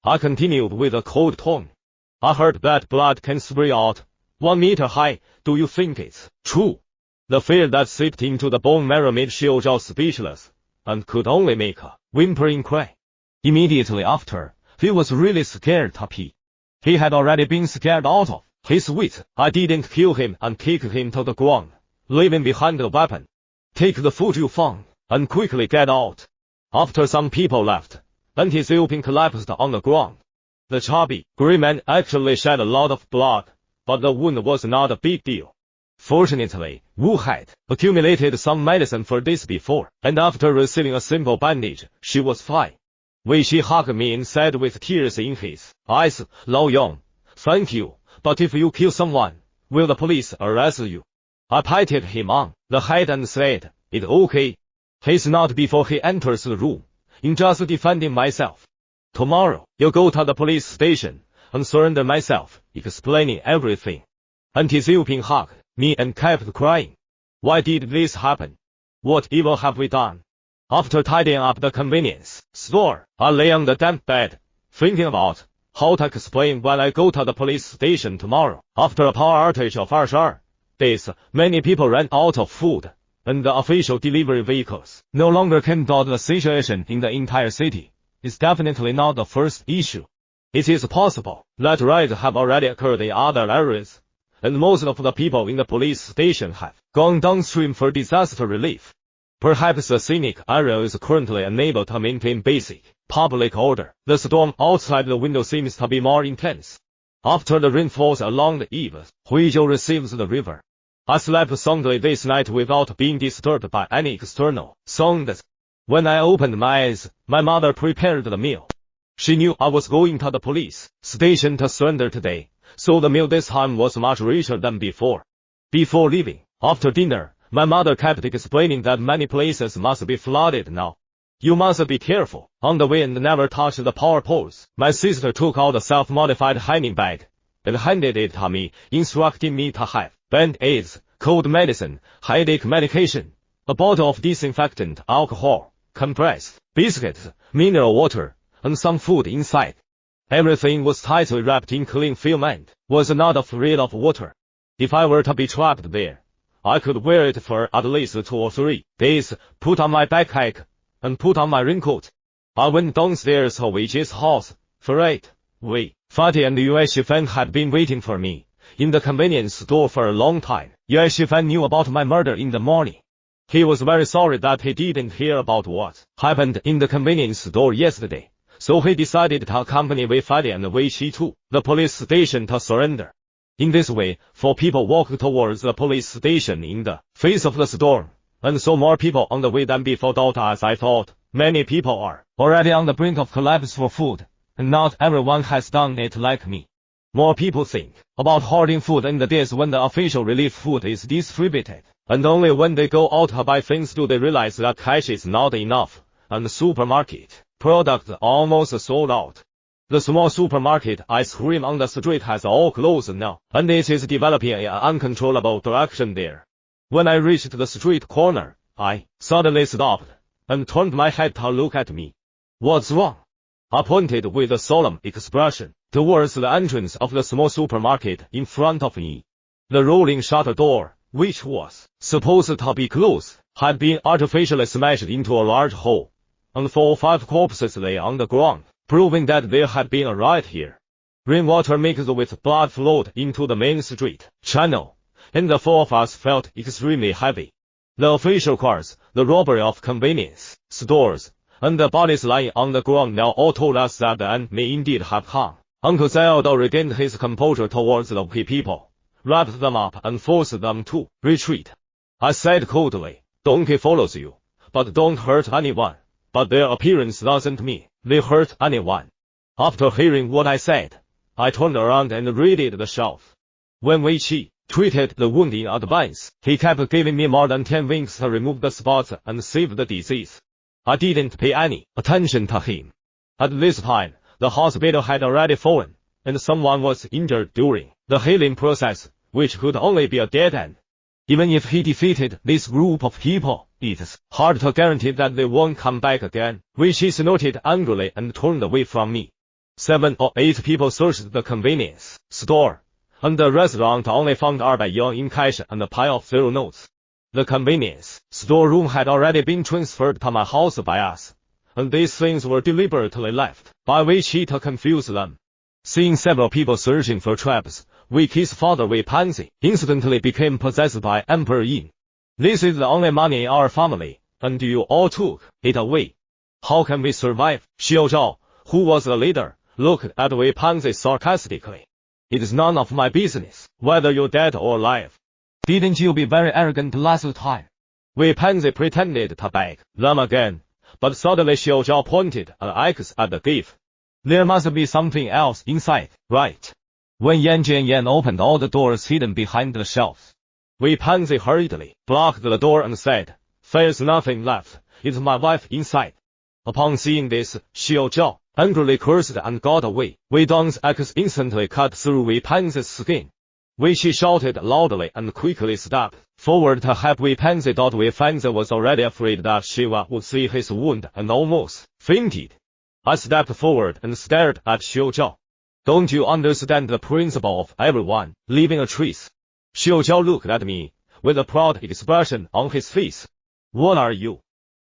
I continued with a cold tone. I heard that blood can spray out 1 meter high. Do you think it's true? The fear that seeped into the bone marrow made Xiao Zhao speechless, and could only make a whimpering cry. Immediately after, he was really scared. He had already been scared out of his wits. I didn't kill him and kick him to the ground, leaving behind the weapon. Take the food you found, and quickly get out. After some people left, Auntie Xiaoping collapsed on the ground. The chubby, gray man actually shed a lot of blood, but the wound was not a big deal. Fortunately, Wu had accumulated some medicine for this before, and after receiving a simple bandage, she was fine. Wei Qi hugged me and said with tears in his eyes, Lao Yong, thank you, but if you kill someone, will the police arrest you? I patted him on the head and said, it's okay. He's not before he enters the room. I'm just defending myself. Tomorrow, you'll go to the police station and surrender myself, explaining everything. Auntie Xiaoping hugged me and kept crying. Why did this happen? What evil have we done? After tidying up the convenience store, I lay on the damp bed, thinking about how to explain when I go to the police station tomorrow. After a power outage of 22 days, many people ran out of food, and the official delivery vehicles no longer came down. The situation in the entire city is definitely not the first issue. It is possible that riots have already occurred in other areas, and most of the people in the police station have gone downstream for disaster relief. Perhaps the scenic area is currently unable to maintain basic public order. The storm outside the window seems to be more intense. After the rain falls along the eve, Huizhou receives the river. I slept soundly this night without being disturbed by any external sounds. When I opened my eyes, my mother prepared the meal. She knew I was going to the police station to surrender today, so the meal this time was much richer than before. Before leaving, after dinner, my mother kept explaining that many places must be flooded now. You must be careful on the way and never touch the power poles. My sister took out a self-modified hiding bag and handed it to me, instructing me to have band-aids, cold medicine, headache medication, a bottle of disinfectant alcohol, compressed biscuits, mineral water, and some food inside. Everything was tightly wrapped in cling film and was not afraid of water. If I were to be trapped there, I could wear it for at least 2 or 3 days, put on my backpack, and put on my raincoat. I went downstairs to Wei Ji's house. For it, Wei, Fatty and Yue Shifan had been waiting for me in the convenience store for a long time. Yue Shifan knew about my murder in the morning. He was very sorry that he didn't hear about what happened in the convenience store yesterday, so he decided to accompany Wei Fatty and Wei Qi to the police station to surrender. In this way, 4 people walked towards the police station in the face of the storm, and saw more people on the way than before. As I thought, many people are already on the brink of collapse for food, and not everyone has done it like me. More people think about hoarding food in the days when the official relief food is distributed, and only when they go out to buy things do they realize that cash is not enough, and the supermarket products almost sold out. The small supermarket ice cream on the street has all closed now, and it is developing an uncontrollable direction there. When I reached the street corner, I suddenly stopped and turned my head to look at me. What's wrong? I pointed with a solemn expression towards the entrance of the small supermarket in front of me. The rolling shutter door, which was supposed to be closed, had been artificially smashed into a large hole, and 4 or 5 corpses lay on the ground, proving that there had been a riot here. Rainwater mixed with blood flowed into the main street channel, and the 4 of us felt extremely heavy. The official cars, the robbery of convenience stores, and the bodies lying on the ground now all told us that the end may indeed have come. Uncle Zeldo regained his composure towards the people, wrapped them up and forced them to retreat. I said coldly, Donkey follows you, but don't hurt anyone. But their appearance doesn't mean they hurt anyone. After hearing what I said, I turned around and raided the shelf. When Wei Qi treated the wound in advance, he kept giving me more than 10 winks to remove the spots and save the disease. I didn't pay any attention to him. At this time, the hospital had already fallen, and someone was injured during the healing process, which could only be a dead end. Even if he defeated this group of people, it's hard to guarantee that they won't come back again. Wei Qi snorted angrily and turned away from me. 7 or 8 people searched the convenience store, and the restaurant only found 200 yuan in cash and a pile of 0 notes. The convenience store room had already been transferred to my house by us, and these things were deliberately left, by which it confused them. Seeing several people searching for traps, Vicky's father Wei Pansy instantly became possessed by Emperor Yin. This is the only money in our family, and you all took it away. How can we survive? Xiao Zhao, who was the leader, looked at Wei Pansy sarcastically. It is none of my business, whether you're dead or alive. Didn't you be very arrogant last time? Wei Pansy pretended to beg them again, but suddenly Xiao Zhao pointed an axe at the gift. There must be something else inside, right? When Yan Jianyan opened all the doors hidden behind the shelves, Wei Pansy hurriedly blocked the door and said, "There's nothing left, it's my wife inside." Upon seeing this, Xiao Zhao angrily cursed and got away. Wei Dong's axe instantly cut through Wei Pansy's skin. Wei Qi shouted loudly and quickly stepped forward to help Wei Pansy. Wei Pansy was already afraid that Shiva would see his wound and almost fainted. I stepped forward and stared at Xiao Zhao. Don't you understand the principle of everyone leaving a trace? Xiao Zhao looked at me with a proud expression on his face. What are you?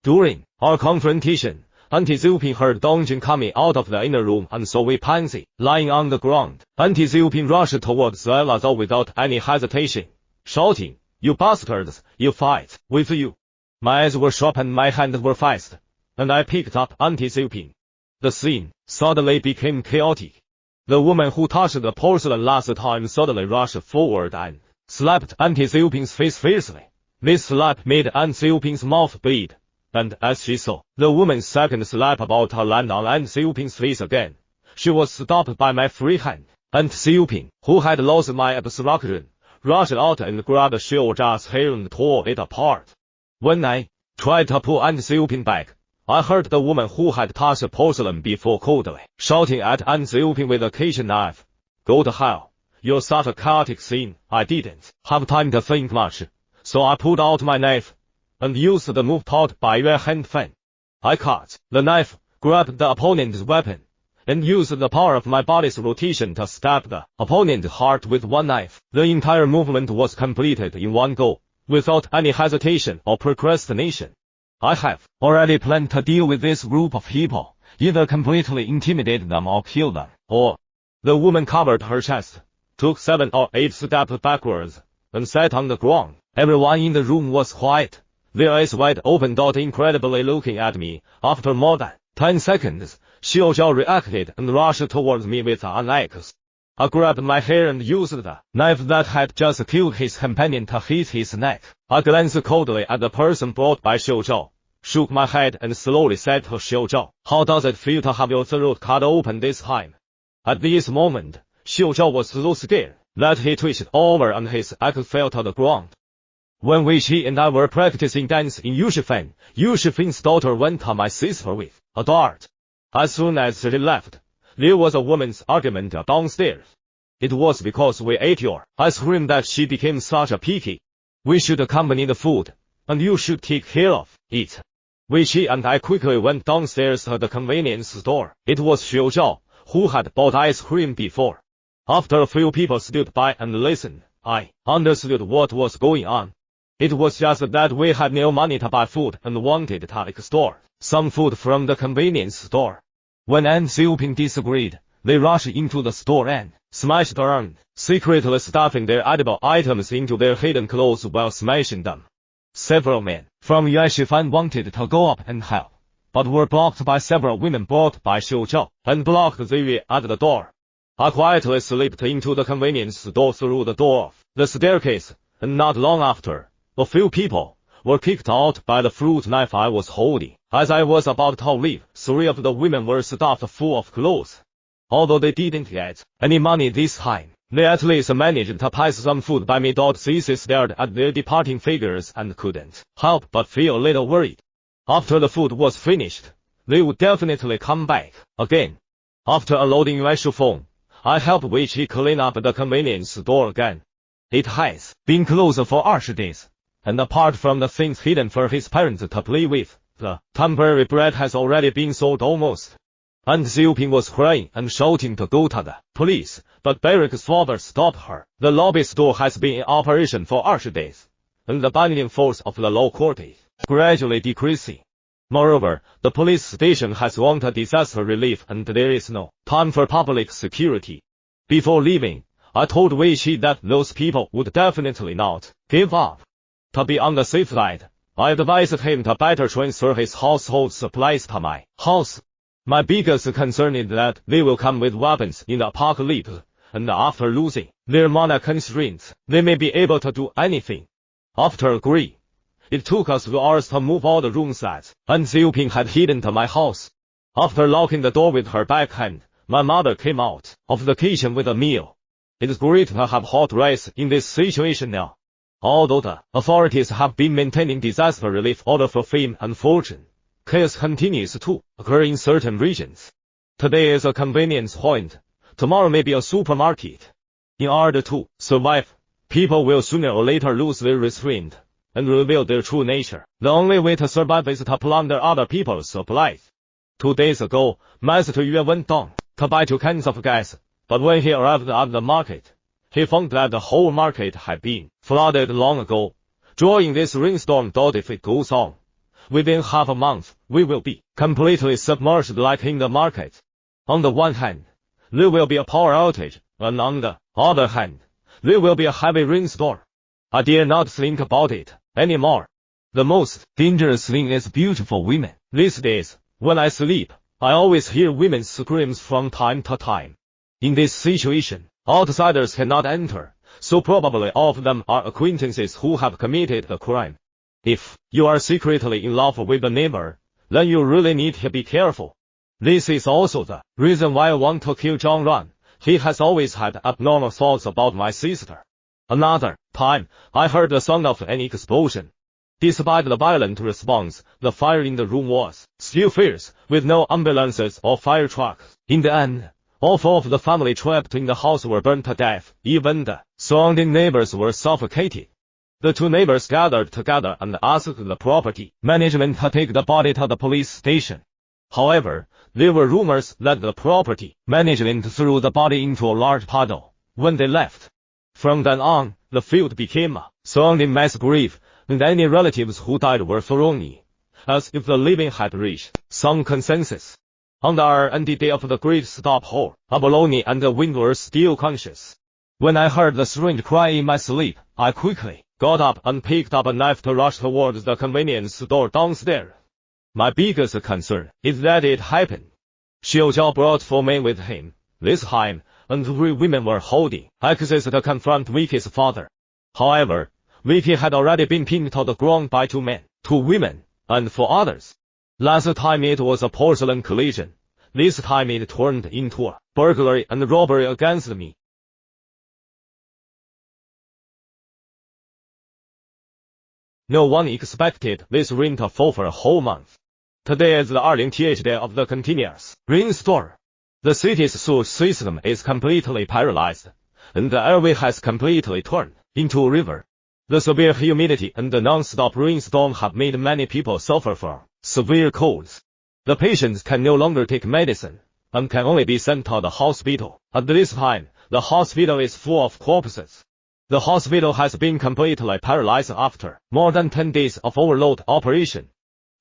During our confrontation, Auntie Zupin heard Dongjin coming out of the inner room and saw Wei Pansy lying on the ground. Auntie Zupin rushed towards Elazar without any hesitation, shouting, "You bastards, you fight with you!" My eyes were sharp and my hands were fast, and I picked up Auntie Zupin. The scene suddenly became chaotic. The woman who touched the porcelain last time suddenly rushed forward and slapped Auntie Zupin's face fiercely. This slap made Auntie Zupin's mouth bleed, and as she saw the woman's second slap about to land on Auntie Zupin's face again, she was stopped by my free hand. Auntie Zupin, who had lost my abstraction, rushed out and grabbed Xiao Zhao's hair and tore it apart. When I tried to pull Auntie Zupin back, I heard the woman who had touched porcelain before coldly shouting at Auntie Zupin with a kitchen knife, "Go to hell, you're such a chaotic scene." I didn't have time to think much, so I pulled out my knife and used the move taught by Yuan Hand Fan. I cut the knife, grabbed the opponent's weapon, and used the power of my body's rotation to stab the opponent's heart with one knife. The entire movement was completed in one go, without any hesitation or procrastination. I have already planned to deal with this group of people, either completely intimidate them or kill them, or... The woman covered her chest, took 7 or 8 steps backwards, and sat on the ground. Everyone in the room was quiet, their eyes wide open, incredibly looking at me. After more than 10 seconds, Xiao Zhao reacted and rushed towards me with an axe. I grabbed my hair and used the knife that had just killed his companion to hit his neck. I glanced coldly at the person brought by Xiao Zhao, shook my head and slowly said to Xiao Zhao, "How does it feel to have your throat cut open this time?" At this moment, Xiao Zhao was so scared that he twitched over and his axe fell to the ground. When Wei Qi and I were practicing dance in Yushifan, Yushifin's daughter went to my sister with a dart. As soon as she left, there was a woman's argument downstairs. It was because we ate your ice cream that she became such a picky. We should accompany the food, and you should take care of it. Wei Qi and I quickly went downstairs to the convenience store. It was Xiao Zhao, who had bought ice cream before. After a few people stood by and listened, I understood what was going on. It was just that we had no money to buy food and wanted to extort some food from the convenience store. When Auntie Zupin disagreed, they rushed into the store and smashed around, secretly stuffing their edible items into their hidden clothes while smashing them. Several men from Yueshifan wanted to go up and help, but were blocked by several women brought by Xiao Zhao, and blocked the way at the door. I quietly slipped into the convenience store through the door of the staircase, and not long after, a few people were kicked out by the fruit knife I was holding. As I was about to leave, 3 of the women were stuffed full of clothes. Although they didn't get any money this time, they at least managed to pass some food by me. Cici stared at their departing figures and couldn't help but feel a little worried. After the food was finished, they would definitely come back again. After unloading Yuan Shufeng, I helped Wei Qi clean up the convenience store again. It has been closed for 20 days, and apart from the things hidden for his parents to play with, the temporary bread has already been sold almost and Xiuping was crying and shouting to go to the police, but Barrick's father stopped her. The lobby store has been in operation for 20 days, and the binding force of the law court is gradually decreasing. Moreover, the police station has wanted disaster relief and there is no time for public security. Before leaving, I told Wei Qi that those people would definitely not give up. To be on the safe side, I advised him to better transfer his household supplies to my house. My biggest concern is that they will come with weapons in the apocalypse, and after losing their mana constraints, they may be able to do anything. After agreeing, it took us 2 hours to move all the room sets, and Xiuping had hidden to my house. After locking the door with her backhand, my mother came out of the kitchen with a meal. It's great to have hot rice in this situation now. Although the authorities have been maintaining disaster relief order for fame and fortune, chaos continues to occur in certain regions. Today is a convenience point, tomorrow may be a supermarket. In order to survive, people will sooner or later lose their restraint and reveal their true nature. The only way to survive is to plunder other people's supplies. 2 days ago, Master Yue went down to buy 2 cans of gas, but when he arrived at the market, he found that the whole market had been flooded long ago. During this rainstorm, if it goes on, within half a month, we will be completely submerged like in the market. On the one hand, there will be a power outage, and on the other hand, there will be a heavy rainstorm. I dare not think about it anymore. The most dangerous thing is beautiful women. These days, when I sleep, I always hear women's screams from time to time. In this situation, outsiders cannot enter, so probably all of them are acquaintances who have committed the crime. If you are secretly in love with a neighbor, then you really need to be careful. This is also the reason why I want to kill Zhang Ran. He has always had abnormal thoughts about my sister. Another time, I heard the sound of an explosion. Despite the violent response, the fire in the room was still fierce, with no ambulances or fire trucks. In the end, all 4 of the family trapped in the house were burned to death. Even the surrounding neighbors were suffocated. The 2 neighbors gathered together and asked the property management to take the body to the police station. However, there were rumors that the property management threw the body into a large puddle when they left. From then on, the field became a surrounding mass grave, and any relatives who died were thrown in, as if the living had reached some consensus. On the R&D day of the great stop hole, Abalone and the wind were still conscious. When I heard the strange cry in my sleep, I quickly got up and picked up a knife to rush towards the convenience store downstairs. My biggest concern is that it happened. Xiu Zhao brought 4 men with him this time, and 3 women were holding axes to confront Vicky's father. However, Vicky had already been pinned to the ground by 2 men, 2 women, and 4 others. Last time it was a porcelain collision. This time it turned into a burglary and robbery against me. No one expected this rain to fall for a whole month. Today is the 20th day of the continuous rainstorm. The city's sewage system is completely paralyzed, and the airway has completely turned into a river. The severe humidity and the non-stop rainstorm have made many people suffer from severe colds. The patients can no longer take medicine, and can only be sent to the hospital. At this time, the hospital is full of corpses. The hospital has been completely paralyzed after more than 10 days of overload operation.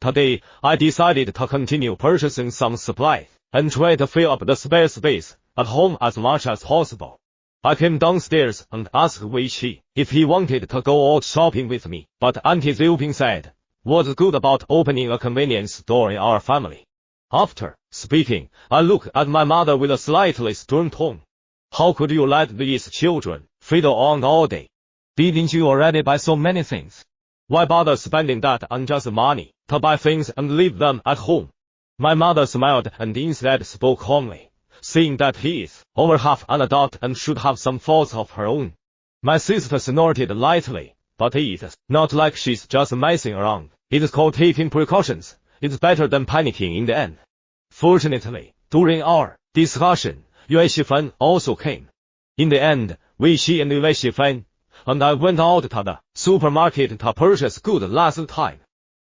Today, I decided to continue purchasing some supplies, and try to fill up the spare space at home as much as possible. I came downstairs and asked Wei Qi if he wanted to go out shopping with me, but Auntie Xiuping said, "What's good about opening a convenience store in our family?" After speaking, I looked at my mother with a slightly stern tone. "How could you let these children fiddle on all day? Didn't you already buy so many things? Why bother spending that unjust money to buy things and leave them at home?" My mother smiled and instead spoke calmly, saying that he is over half an adult and should have some thoughts of her own. My sister snorted lightly, but it's not like she's just messing around. It's called taking precautions. It's better than panicking in the end. Fortunately, during our discussion, Yue Xifan also came. In the end, Wei Qi and Yue Xifan and I went out to the supermarket to purchase goods last time.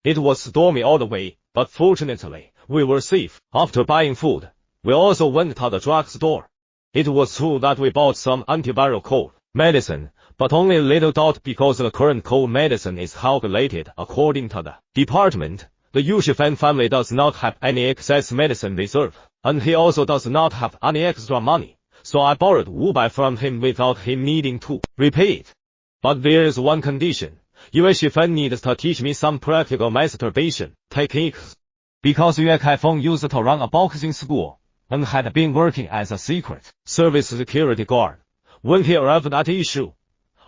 It was stormy all the way, but fortunately, we were safe. After buying food, We also went to the drugstore. It was true that we bought some antiviral cold medicine, but only a little doubt because the current cold medicine is calculated according to the department. The Yushifan family does not have any excess medicine reserve, and he also does not have any extra money, so I borrowed 500from him without him needing to repay it. But there is one condition. Yushifan needs to teach me some practical masturbation techniques. Because Yue Kaifeng used to run a boxing school, and had been working as a secret service security guard. When he arrived at Yishu,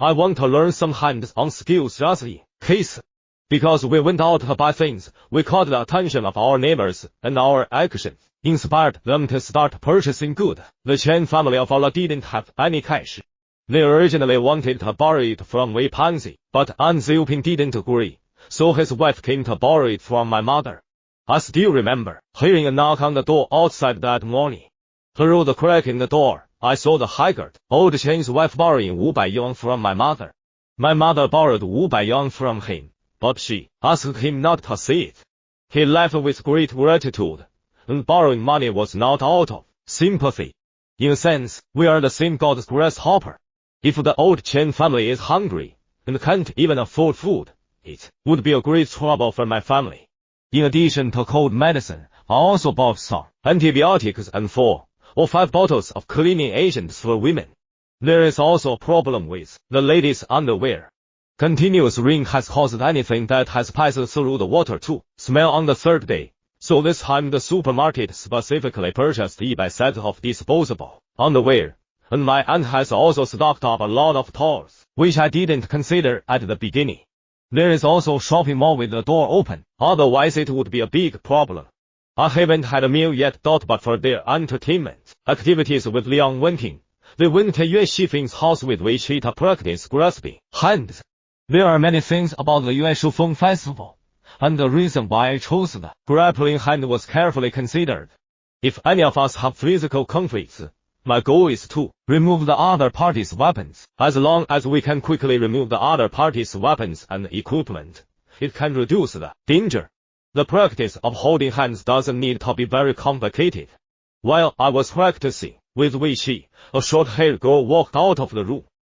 I want to learn some hands-on skills just in case. Because we went out to buy things, we caught the attention of our neighbors, and our action inspired them to start purchasing goods. The Chen family of Allah didn't have any cash. They originally wanted to borrow it from Wei Panzi, but An Xiuping didn't agree, so his wife came to borrow it from my mother. I still remember hearing a knock on the door outside that morning. Through the crack in the door, I saw the haggard old Chen's wife borrowing 500 yuan from my mother. My mother borrowed 500 yuan from him, but she asked him not to see it. He left with great gratitude, and borrowing money was not out of sympathy. In a sense, we are the same God's grasshopper. If the old Chen family is hungry, and can't even afford food, it would be a great trouble for my family. In addition to cold medicine, I also bought some antibiotics and 4 or 5 bottles of cleaning agents for women. There is also a problem with the ladies' underwear. Continuous rain has caused anything that has passed through the water to smell on the third day, so this time the supermarket specifically purchased eBay set of disposable underwear, and my aunt has also stocked up a lot of towels, which I didn't consider at the beginning. There is also a shopping mall with the door open, otherwise it would be a big problem. I haven't had a meal yet, but for their entertainment activities with Liang Wenping, they went to Yue Shifeng's house with which he to practice grasping hands. There are many things about the Yue Shufeng festival, and the reason why I chose the grappling hand was carefully considered. If any of us have physical conflicts, my goal is to remove the other party's weapons. As long as we can quickly remove the other party's weapons and equipment, it can reduce the danger. The practice of holding hands doesn't need to be very complicated. While I was practicing with Wei Qi, a short-haired girl walked out of the room.